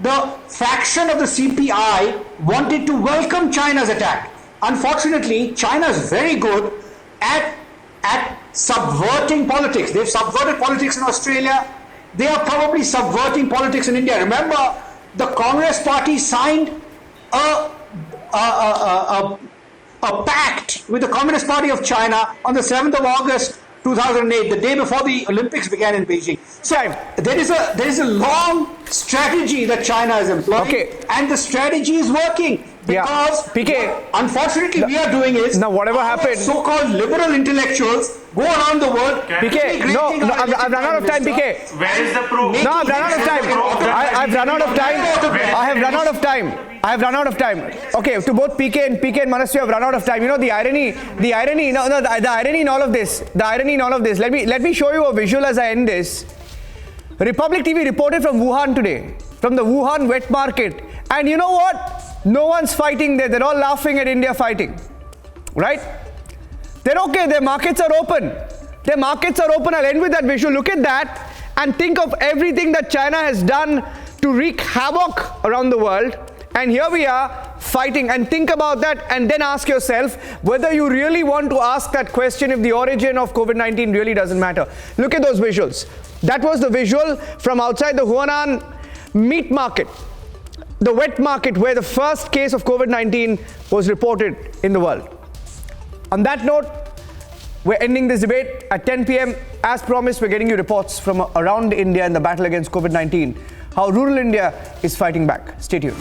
the faction of the CPI wanted to welcome China's attack. Unfortunately, China is very good at subverting politics. They've subverted politics in Australia. They are probably subverting politics in India. Remember, the Congress Party signed a pact with the Communist Party of China on the 7th of August 2008, the day before the Olympics began in Beijing. So there is a long strategy that China is employing, and the strategy is working. Because PK, unfortunately, we are doing is now whatever happened. So-called liberal intellectuals go around the world. PK, no, I've run out of time. PK, where is the proof? No, I've run out of time. I've run out of time. I have run out of time. I have run out of time. Okay, to both PK and Manasvi, I've run out of time. You know the irony in all of this. Let me show you a visual as I end this. Republic TV reported from Wuhan today, from the Wuhan wet market, and you know what? No one's fighting there. They're all laughing at India fighting, right? They're okay. Their markets are open. I'll end with that visual. Look at that and think of everything that China has done to wreak havoc around the world. And here we are fighting. And think about that and then ask yourself whether you really want to ask that question if the origin of COVID-19 really doesn't matter. Look at those visuals. That was the visual from outside the Huanan meat market, the wet market where the first case of COVID-19 was reported in the world. On that note, we're ending this debate at 10 p.m. As promised, we're getting you reports from around India in the battle against COVID-19, how rural India is fighting back. Stay tuned.